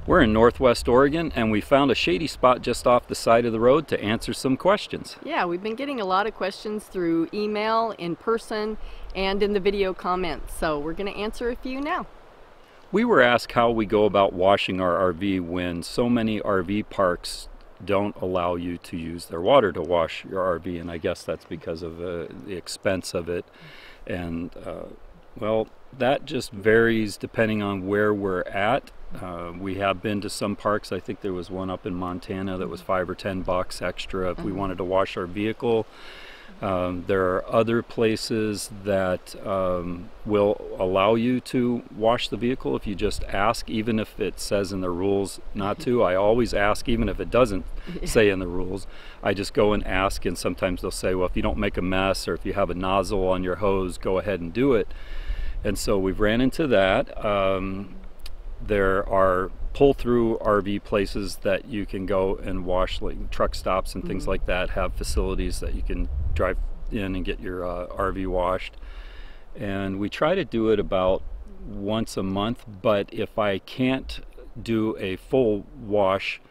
We're in Northwest Oregon, and we found a shady spot just off the side of the road to answer some questions. Yeah, we've been getting a lot of questions through email, in person, and in the video comments, so we're going to answer a few now. We were asked how we go about washing our RV when so many RV parks don't allow you to use their water to wash your RV, and I guess that's because of the expense of it. And well, that just varies depending on where we're at. We have been to some parks. I think there was one up in Montana that was $5 or $10 extra if we wanted to wash our vehicle. There are other places that will allow you to wash the vehicle if you just ask, even if it says in the rules not to. I always ask, even if it doesn't say in the rules. I just go and ask, and sometimes they'll say, well, if you don't make a mess or if you have a nozzle on your hose, go ahead and do it. And so we've ran into that. There are pull-through RV places that you can go and wash, like truck stops and things like that have facilities that you can drive in and get your RV washed. And we try to do it about once a month, but if I can't do a full wash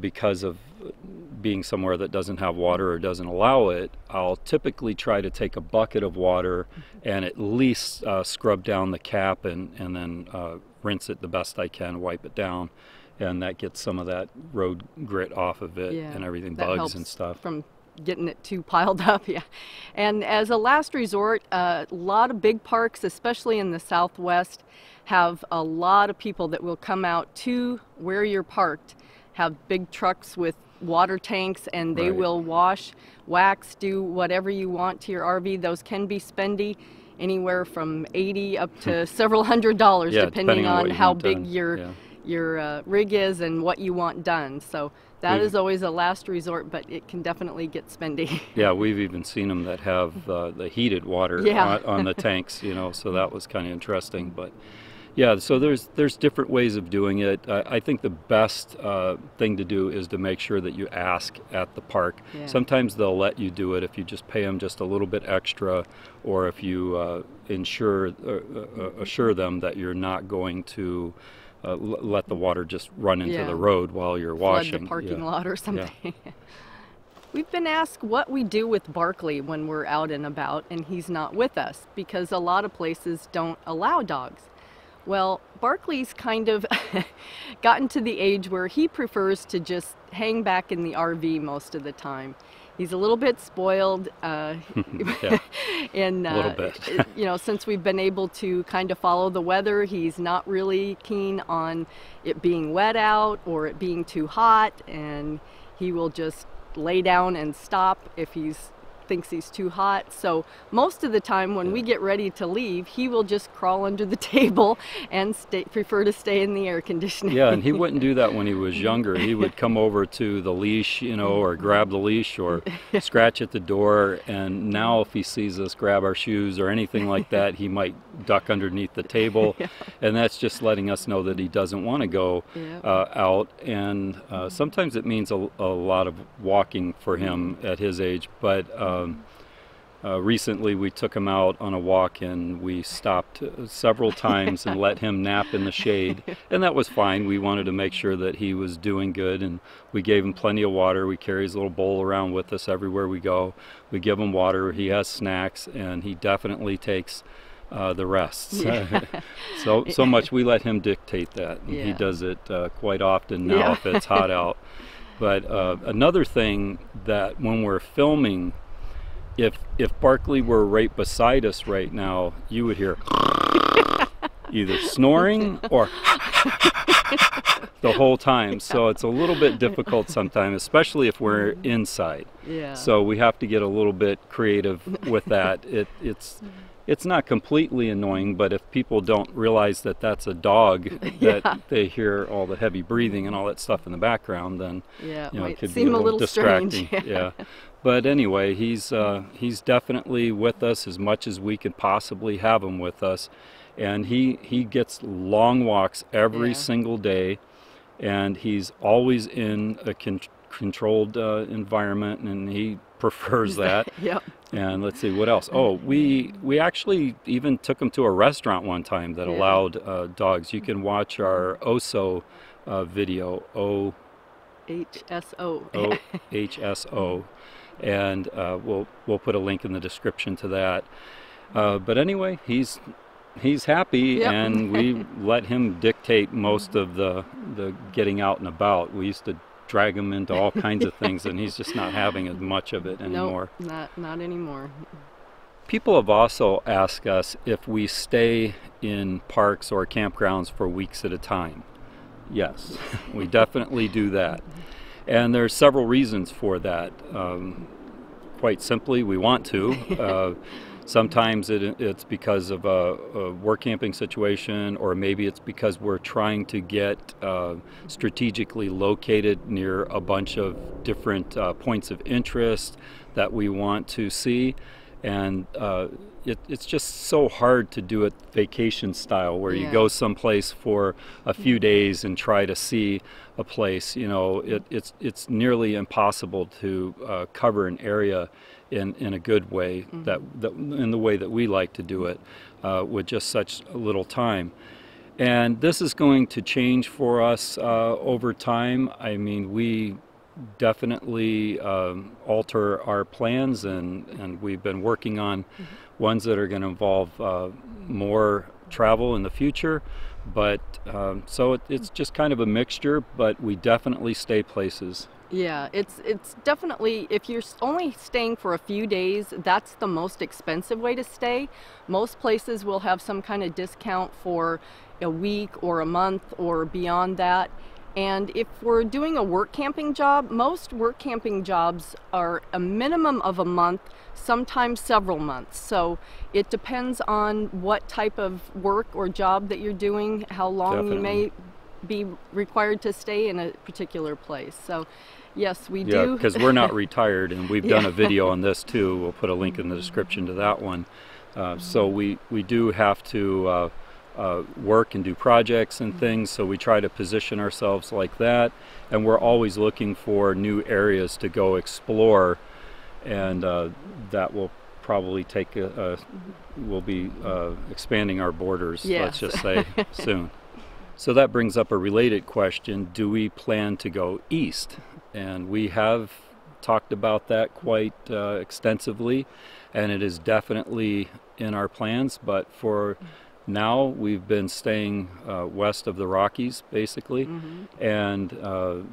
because of being somewhere that doesn't have water or doesn't allow it, I'll typically try to take a bucket of water and at least scrub down the cap and then rinse it the best I can, wipe it down, and that gets some of that road grit off of it and everything, bugs and stuff. From getting it too piled up, And as a last resort, a lot of big parks, especially in the Southwest, have a lot of people that will come out to where you're parked, have big trucks with water tanks, and they will wash, wax, do whatever you want to your RV. Those can be spendy, anywhere from $80 up to several $100s, depending on how big your rig is and what you want done. So that is always a last resort, but it can definitely get spendy. Yeah, we've even seen them that have the heated water on the tanks, you know, so that was kind of interesting. But yeah, so there's different ways of doing it. I think the best thing to do is to make sure that you ask at the park. Sometimes they'll let you do it if you just pay them just a little bit extra, or if you assure them that you're not going to let the water just run into the road while you're washing. Flood the parking lot or something. We've been asked what we do with Barkley when we're out and about and he's not with us, because a lot of places don't allow dogs. Well, Barkley's kind of gotten to the age where he prefers to just hang back in the RV most of the time. He's a little bit spoiled, and a little bit. You know, since we've been able to kind of follow the weather, he's not really keen on it being wet out or it being too hot, and he will just lay down and stop if he's thinks he's too hot. So most of the time when we get ready to leave, he will just crawl under the table and prefer to stay in the air conditioning. Yeah, and he wouldn't do that when he was younger. He would come over to the leash, you know, or grab the leash or scratch at the door, and now if he sees us grab our shoes or anything like that, he might duck underneath the table, and that's just letting us know that he doesn't want to go out. And sometimes it means a lot of walking for him at his age, but recently we took him out on a walk and we stopped several times and let him nap in the shade, and that was fine. We wanted to make sure that he was doing good, and we gave him plenty of water. We carry his little bowl around with us everywhere we go. We give him water, he has snacks, and he definitely takes the rests. So much we let him dictate that. He does it quite often now if it's hot out. But another thing that when we're filming, if Barkley were right beside us right now, you would hear either snoring or the whole time. So it's a little bit difficult sometimes, especially if we're inside. So we have to get a little bit creative with that. It's not completely annoying, but if people don't realize that that's a dog, that they hear all the heavy breathing and all that stuff in the background, then you know, it could be a little distracting. But anyway, he's definitely with us as much as we could possibly have him with us, and he gets long walks every single day, and he's always in a controlled environment, and he prefers that. Yep. And let's see what else. Oh, we actually even took him to a restaurant one time that allowed dogs. You can watch our OSO video, HSO. HSO, and we'll put a link in the description to that. But anyway, he's happy, Yep. and we let him dictate most of the getting out and about. We used to drag him into all kinds of things, and he's just not having as much of it anymore. Nope, not anymore. People have also asked us if we stay in parks or campgrounds for weeks at a time. Yes, we definitely do that. And there's several reasons for that. Quite simply, we want to. Sometimes it's because of a work camping situation, or maybe it's because we're trying to get strategically located near a bunch of different points of interest that we want to see. And it's just so hard to do it vacation style, where you go someplace for a few days and try to see a place. You know, it's nearly impossible to cover an area in a good way, that in the way that we like to do it, with just such little time. And this is going to change for us over time. I mean, we definitely alter our plans, and we've been working on ones that are going to involve more travel in the future. But so it's just kind of a mixture, but we definitely stay places. Yeah, it's definitely, if you're only staying for a few days, that's the most expensive way to stay. Most places will have some kind of discount for a week or a month or beyond that. And if we're doing a work camping job, most work camping jobs are a minimum of a month, sometimes several months. So it depends on what type of work or job that you're doing, how long you may be required to stay in a particular place. So yes, we do. Yeah, because we're not retired, and we've done a video on this too. We'll put a link in the description to that one. So we do have to work and do projects and things, so we try to position ourselves like that, and we're always looking for new areas to go explore, and that will probably take we'll be expanding our borders, let's just say, soon. So that brings up a related question: do we plan to go east? And we have talked about that quite extensively, and it is definitely in our plans, but for now we've been staying west of the Rockies, basically, and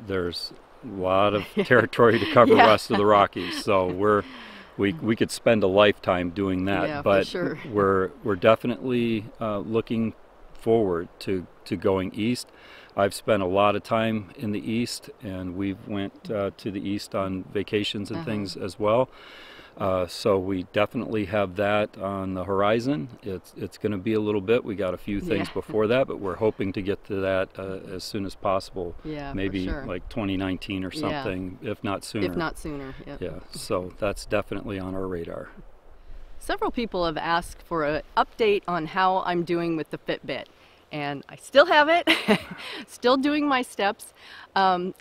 there's a lot of territory to cover west of the Rockies, so we could spend a lifetime doing that, but for sure. we're definitely looking forward to going east. I've spent a lot of time in the east, and we've went to the east on vacations and things as well. So we definitely have that on the horizon. It's going to be a little bit. We got a few things before that, but we're hoping to get to that as soon as possible. Yeah, maybe for sure. like 2019 or something, if not sooner. If not sooner, Yeah, so that's definitely on our radar. Several people have asked for an update on how I'm doing with the Fitbit. And I still have it, still doing my steps.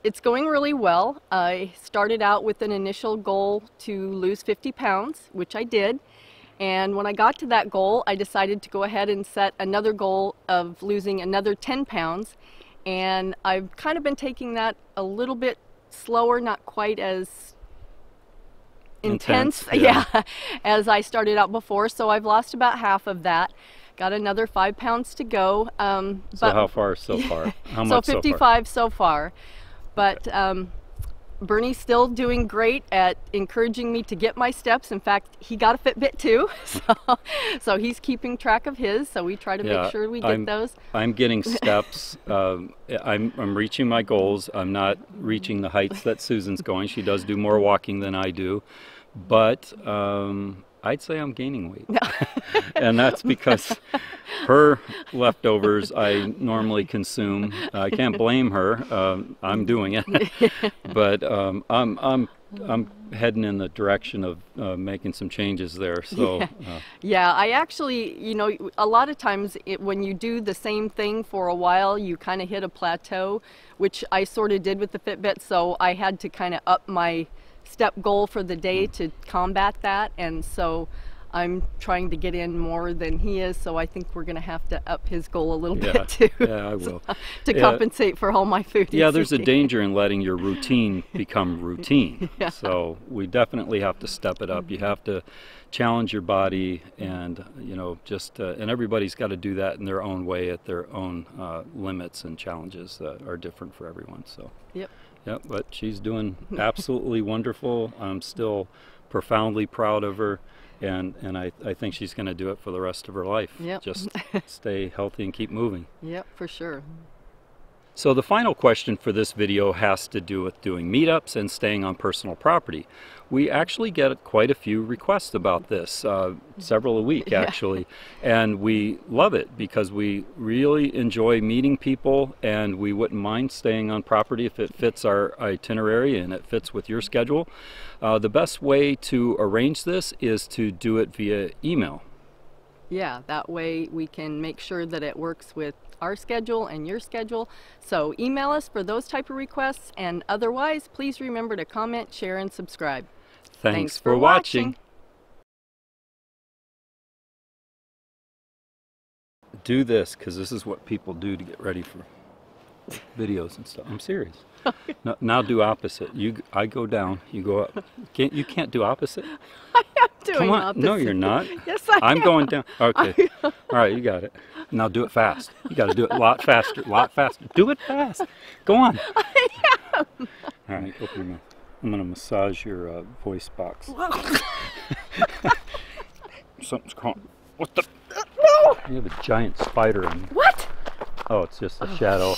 It's going really well. I started out with an initial goal to lose 50 pounds, which I did. And when I got to that goal, I decided to go ahead and set another goal of losing another 10 pounds. And I've kind of been taking that a little bit slower, not quite as intense as I started out before. So I've lost about half of that. Got another 5 pounds to go. So how far so far? How much so 55 so far. But Bernie's still doing great at encouraging me to get my steps. In fact, he got a Fitbit too, so he's keeping track of his. So we try to make sure we get those. I'm getting steps. I'm reaching my goals. I'm not reaching the heights that Susan's going. She does do more walking than I do, but I'd say I'm gaining weight. And that's because her leftovers I normally consume. I can't blame her. I'm doing it. But I'm heading in the direction of making some changes there. So yeah, I actually, you know, a lot of times when you do the same thing for a while, you kind of hit a plateau, which I sort of did with the Fitbit. So I had to kind of up my step goal for the day to combat that, and so I'm trying to get in more than he is, so I think we're going to have to up his goal a little bit too. Yeah, I will. To compensate for all my food. Yeah, there's a danger in letting your routine become routine. So we definitely have to step it up. You have to challenge your body, and you know, just and everybody's got to do that in their own way, at their own limits and challenges that are different for everyone. So yep, but she's doing absolutely wonderful. I'm still profoundly proud of her. And I think she's going to do it for the rest of her life. Just stay healthy and keep moving. Yep, for sure. So the final question for this video has to do with doing meetups and staying on personal property. We actually get quite a few requests about this, several a week actually, and we love it because we really enjoy meeting people, and we wouldn't mind staying on property if it fits our itinerary and it fits with your schedule. The best way to arrange this is to do it via email. Yeah, that way we can make sure that it works with our schedule and your schedule. So email us for those type of requests, and otherwise, please remember to comment, share, and subscribe. Thanks for watching. Do this, because this is what people do to get ready for videos and stuff. I'm serious. Now do opposite. I go down, you go up. You can't do opposite? I am doing Come on. opposite. No, you're not. Yes, I am. I'm going down. Okay. All right, you got it. Now do it fast. You got to do it a lot faster, Do it fast. Go on. I am. All right, open your mouth. I'm going to massage your voice box. Something's wrong. What the? No! You have a giant spider in. What? Oh, it's just a shadow.